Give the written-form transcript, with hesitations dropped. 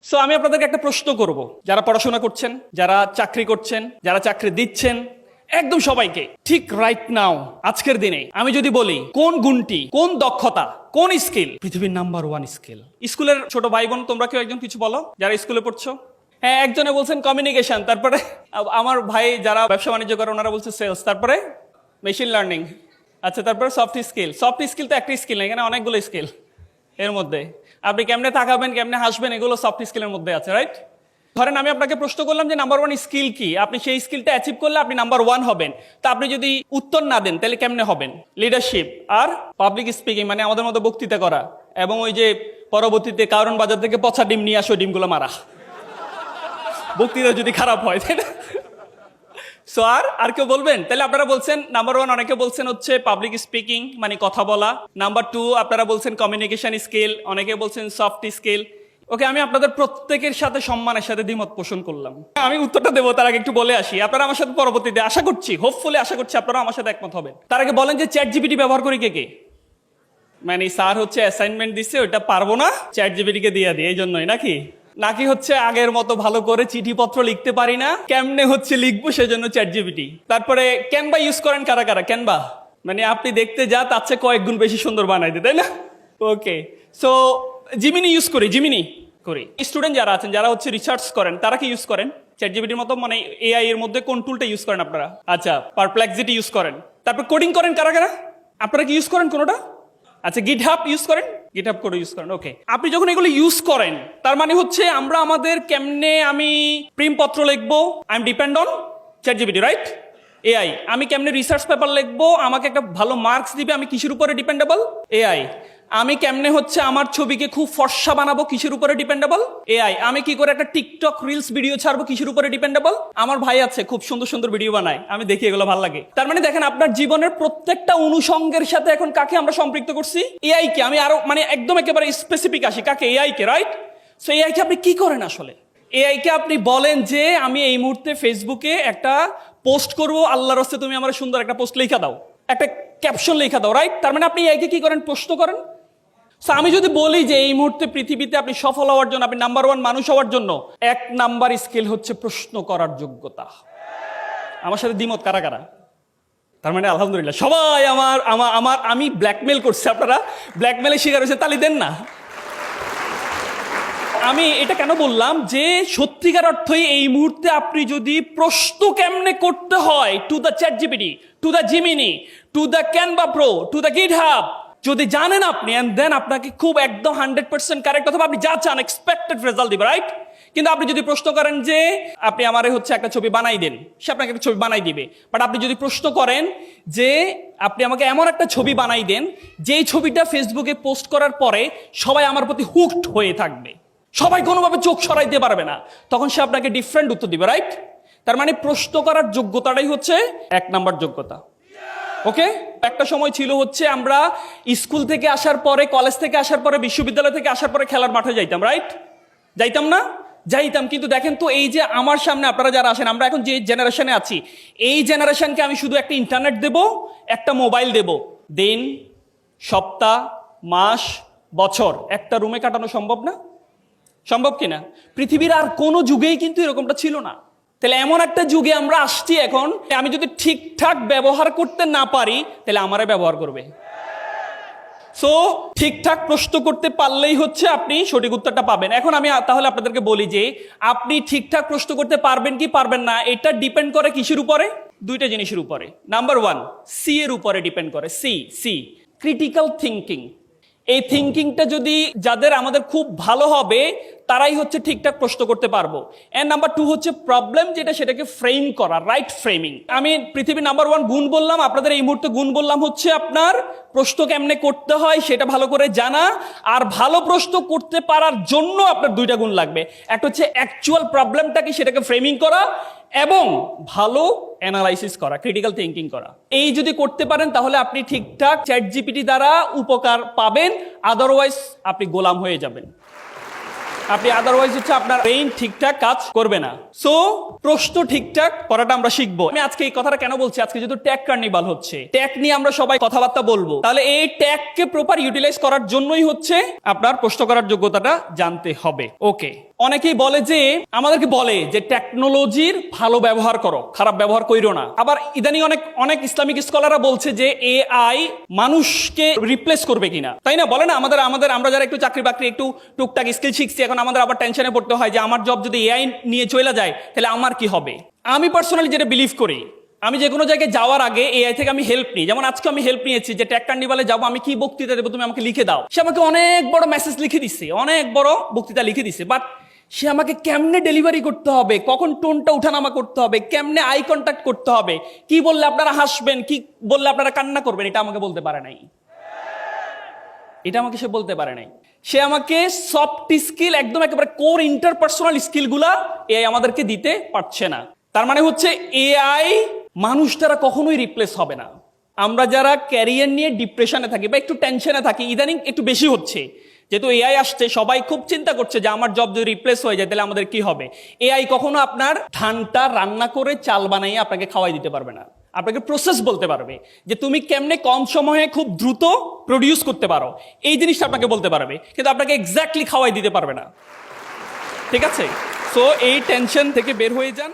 So আমি আপনাদেরকে একটা প্রশ্ন করব, যারা পড়াশোনা করছেন, যারা চাকরি করছেন, যারা চাকরি দিচ্ছেন, একদম সবাইকে ঠিক রাইট নাও আজকের দিনে আমি যদি বলি কোন গুণটি, কোন দক্ষতা, কোন স্কিল পৃথিবীর নাম্বার 1 স্কিল। স্কুলের ছোট ভাই বোন তোমরা কেউ একজন কিছু বলো যারা স্কুলে পড়ছো। হ্যাঁ, একজনে বলছেন কমিউনিকেশন, তারপরে আমার ভাই যারা ব্যবসা বাণিজ্য করে ওনারা বলছে সেলস, তারপরে মেশিন লার্নিং, আচ্ছা তারপরে সফট স্কিল। সফট স্কিল তো একটা স্কিল না, এখানে অনেকগুলো স্কিল। এর মধ্যে আপনি কেমনে তাকাবেন, কেমনে হাসবেন, এগুলো সফট স্কিলের মধ্যে আছে, রাইট? ধরেন আমি আপনাকে প্রশ্ন করলাম যে নাম্বার 1 স্কিল কি, আপনি সেই স্কিলটা অ্যাচিভ করলে আপনি নাম্বার 1 হবেন। তা আপনি যদি উত্তর না দেন তাহলে কেমনে হবেন? লিডারশিপ আর পাবলিক স্পিকিং, মানে আমাদের মতো বক্তৃতা করা, এবং ওই যে পরবর্তীতে কারণ বাজার থেকে পচা ডিম নিয়ে আসো, ডিমগুলো মারা, বক্তৃতা যদি খারাপ হয়, তাই না? সো আর কেউ বলবেন? তাহলে আপনারা বলছেন নাম্বার 1, অনেকে বলছেন হচ্ছে পাবলিক স্পিকিং মানে কথা বলা। নাম্বার 2 আপনারা বলছেন কমিউনিকেশন স্কিল, অনেকে বলছেন সফট স্কিল। ওকে, আমি আপনাদের প্রত্যেকের সাথে সম্মানের সাথে দ্বিমত পোষণ করলাম। আমি উত্তরটা দেবো তার আগে একটু বলে আসি, আপনারা আমার সাথে পরবর্তীতে আশা করছি, হোপফুলি আশা করছি আপনারা আমার সাথে একমত হবেন। তার আগে বলেন যে চ্যাট জিপিটি ব্যবহার করি কে কে? মানে স্যার হচ্ছে অ্যাসাইনমেন্ট দিচ্ছে, ওইটা পারবো না, চ্যাট জিপিটিকে দিয়ে দিই, এই জন্যই নাকি? নাকি হচ্ছে আগের মতো ভালো করে চিঠিপত্র লিখতে পারি না, কেমনে হচ্ছে লিখবো সেজন্য চ্যাট জিপিটি। তারপরে ক্যানভা ইউজ করেন কারা কারা? ক্যানভা মানে আপনি দেখতে যা তার চেয়ে কয়েক গুণ বেশি সুন্দর বানাই দেয়, তাই না? ওকে, সো জিমিনি ইউজ করি, জিমিনি করি। স্টুডেন্ট যারা আছেন, যারা হচ্ছে রিসার্চ করেন, তারা কি ইউজ করেন চ্যাট জিপিটির মতো? মানে এআই এর মধ্যে কোন টুলটা ইউজ করেন আপনারা? আচ্ছা, পারপ্লেক্সিটি ইউজ করেন। তারপর কোডিং করেন কারা কারা? আপনারা কি ইউজ করেন কোনোটা? আচ্ছা, গিটহাব ইউজ করেন, গিটহাব কোড ইউজ করেন। ওকে, আপনি যখন এগুলো ইউজ করেন তার মানে হচ্ছে আমরা আমাদের কেমনে আমি প্রেমপত্র লিখবো, I am depend on chat GPT, right? AI. আমি কেমনে রিসার্চ পেপার লিখবো, আমাকে একটা ভালো মার্কস দিবে, আমি কিসের উপরে ডিপেন্ডেবল? এআই। আমি কেমনে হচ্ছে আমার ছবিকে খুব ফর্সা বানাবো, কিসের উপরে ডিপেন্ডেবল? এআই। আমি কি করে একটা টিকটক রিলস ভিডিও ছাড়বো, কিসের উপরে ডিপেন্ডেবল? আমার ভাই আছে খুব সুন্দর সুন্দর ভিডিও বানায়, আমি দেখি, এগুলো ভালো লাগে। তার মানে দেখেন আপনার জীবনের প্রত্যেকটা অনুষঙ্গের সাথে এখন কাকে আমরা সম্পৃক্ত করছি? এআই কে। আমি আরো মানে একদম একেবারে স্পেসিফিক আসি, কাকে? এআই কে, রাইট? সো এআই কে আপনি কি করেন আসলে? এআই কে আপনি বলেন যে আমি এই মুহূর্তে ফেসবুকে একটা পোস্ট করবো, আল্লাহর রাস্তে তুমি আমার সুন্দর একটা পোস্ট লেখা দাও, একটা ক্যাপশন লেখা দাও, রাইট? তার মানে আপনি এআই কে কি করেন? প্রশ্ন করেন। আমি যদি বলি যে এই মুহূর্তে পৃথিবীতে আপনি সফল হওয়ার জন্য, আপনি নাম্বার 1 মানুষ হওয়ার জন্য 1 নাম্বার স্কিল হচ্ছে প্রশ্ন করার যোগ্যতা। আমার সাথে দ্বিমত কারা কারা? তার মানে আলহামদুলিল্লাহ সবাই আমি ব্ল্যাকমেল করছি, আপনারা ব্ল্যাকমেলের শিকার হয়েছে, তালি দেন না। আমি এটা কেন বললাম যে সত্যিকার অর্থই এই মুহূর্তে আপনি যদি প্রশ্ন কেমনে করতে হয় to the chat GPT, to the Gemini, to the Canva pro, to the GitHub যদি জানেন আপনি, এন্ড দেন আপনাকে খুব একদম 100% কারেক্ট, অথবা আপনি যা চান এক্সপেক্টেড রেজাল্ট দিবে, রাইট? কিন্তু আপনি যদি প্রশ্ন করেন যে আপনি আমারে হচ্ছে একটা ছবি বানাই দেন, সে আপনাকে একটা ছবি বানাই দিবে। বাট আপনি যদি প্রশ্ন করেন যে আপনি আমাকে এমন একটা ছবি বানাই দেন যেই ছবিটা ফেসবুকে পোস্ট করার পরে সবাই আমার প্রতি হুকড হয়ে থাকবে, সবাই কোনোভাবে চোখ সরাইতে পারবে না, তখন সে আপনাকে ডিফারেন্ট উত্তর দিবে, রাইট? তার মানে প্রশ্ন করার যোগ্যতাটাই হচ্ছে 1 নাম্বার যোগ্যতা। ওকে, একটা সময় ছিল হচ্ছে আমরা স্কুল থেকে আসার পরে, কলেজ থেকে আসার পরে, বিশ্ববিদ্যালয় থেকে আসার পরে খেলার মাঠে যাইতাম, রাইট? যাইতাম না? যাইতাম। কিন্তু দেখেন তো এই যে আমার সামনে আপনারা যারা আছেন, আমরা এখন যে জেনারেশনে আছি, এই জেনারেশনকে আমি শুধু একটা ইন্টারনেট দেব, একটা মোবাইল দেব, দিন, সপ্তাহ, মাস, বছর একটা রুমে কাটানো সম্ভব না? সম্ভব কিনা? পৃথিবীর আর কোনো যুগেই কিন্তু এরকমটা ছিল না। তাহলে এমন একটা যুগে আমরা আসছি এখন, আমি যদি ঠিকঠাক ব্যবহার করতে না পারি তাহলে আমারে ব্যবহার করবে। সো ঠিকঠাক প্রশ্ন করতে পারলেই হচ্ছে আপনি সঠিক উত্তরটা পাবেন। এখন আমি তাহলে আপনাদেরকে বলি যে আপনি ঠিকঠাক প্রশ্ন করতে পারবেন কি পারবেন না, এটা ডিপেন্ড করে কিসের উপরে? 2টা জিনিসের উপরে। নাম্বার 1 সি এর উপরে ডিপেন্ড করে। C critical thinking. এই থিঙ্কিংটা যদি যাদের আমাদের খুব ভালো হবে তারাই হচ্ছে ঠিকঠাক প্রশ্ন করতে পারবো। এন্ড নাম্বার 2 হচ্ছে প্রবলেম, যেটা সেটাকে ফ্রেম করা, রাইট ফ্রেমিং। আমি পৃথিবীর নাম্বার 1 গুণ বললাম, আপনাদের এই মুহূর্তে গুণ বললাম হচ্ছে আপনার প্রশ্ন কেমনে করতে হয় সেটা ভালো করে জানা, আর ভালো প্রশ্ন করতে পারার জন্য আপনার 2টা গুণ লাগবে। একটা হচ্ছে অ্যাকচুয়াল প্রবলেমটাকে সেটাকে ফ্রেমিং করা, এবং ভালো অ্যানালাইসিস করা, ক্রিটিক্যাল থিঙ্কিং করা। এই যদি করতে পারেন তাহলে আপনি ঠিকঠাক চ্যাট জিপিটি দ্বারা উপকার পাবেন, আদারওয়াইজ আপনি গোলাম হয়ে যাবেন। আপনি আদারওয়াইজ হচ্ছে আপনার ব্রেইন ঠিকঠাক কাজ করবে না। সো প্রশ্ন ঠিকঠাক করাটা আমরা শিখবো। আমি আজকে এই কথাটা কেন বলছি, আজকে যেহেতু ট্যাগ কার্নিভাল হচ্ছে, ট্যাগ নিয়ে আমরা সবাই কথাবার্তা বলবো, তাহলে এই ট্যাগকে প্রপার ইউটিলাইজ করার জন্যই হচ্ছে আপনার প্রশ্ন করার যোগ্যতাটা জানতে হবে। ওকে। অনেকেই বলে যে আমাদেরকে বলে যে টেকনোলজির ভালো ব্যবহার করো, খারাপ ব্যবহার কইরো না। আবার ইদানিং অনেক অনেক ইসলামিক স্কলাররা বলছে যে এআই মানুষকে রিপ্লেস করবে কিনা, তাই না? বলে না আমাদের আমাদের আমরা যারা একটু চাকরি বাকরি একটু টুকটাক স্কিল শিখছি, এখন আমাদের আবার টেনশনে পড়তে হয় যে আমার জব যদি এআই নিয়ে চলে যায় তাহলে আমার কি হবে। আমি পার্সোনালি যেটা বিলিভ করি, আমি যে কোনো জায়গায় যাওয়ার আগে এআই থেকে আমি হেল্প নিই। যেমন আজকে আমি হেল্প নিয়েছি যে টেক কার্নিভালে যাবো, আমি কি বক্তৃতা দেবো, তুমি আমাকে লিখে দাও। সে আমাকে অনেক বড় মেসেজ লিখে দিচ্ছে, অনেক বড় বক্তৃতা লিখে দিচ্ছে, বাট সে আমাকে কেমনে ডেলিভারি করতে হবে, কখন টোনটা উঠানামা করতে হবে, কেমনে আই কন্ট্যাক্ট করতে হবে, কি বললে আপনারা হাসবেন, কি বললে আপনারা কান্না করবেন, এটা আমাকে বলতে পারে নাই। এটা আমাকে সে বলতে পারে নাই। সে আমাকে সফট স্কিল, একদম একেবারে কোর ইন্টারপার্সোনাল স্কিলগুলা এআই আমাদেরকে দিতে পারছে না। তার মানে হচ্ছে এআই মানুষ দ্বারা কখনোই রিপ্লেস হবে না। আমরা যারা ক্যারিয়ার নিয়ে ডিপ্রেশনে থাকি বা একটু টেনশনে থাকি, ইদানিং একটু বেশি হচ্ছে, যেহেতু এআই আসছে সবাই খুব চিন্তা করছে যে আমার জব যদি রিপ্লেস হয়ে যায় তাহলে আমাদের কি হবে। এআই কখনো আপনার ধানটা রান্না করে চাল বানাইয়ে আপনাকে খাওয়াই দিতে পারবে না, আপনাকে প্রসেস বলতে পারবে যে তুমি কেমনে কম সময়ে খুব দ্রুত প্রডিউস করতে পারো, এই জিনিসটা আপনাকে বলতে পারবে, কিন্তু আপনাকে এক্স্যাক্টলি খাওয়াই দিতে পারবে না। ঠিক আছে? সো এই টেনশন থেকে বের হয়ে যান।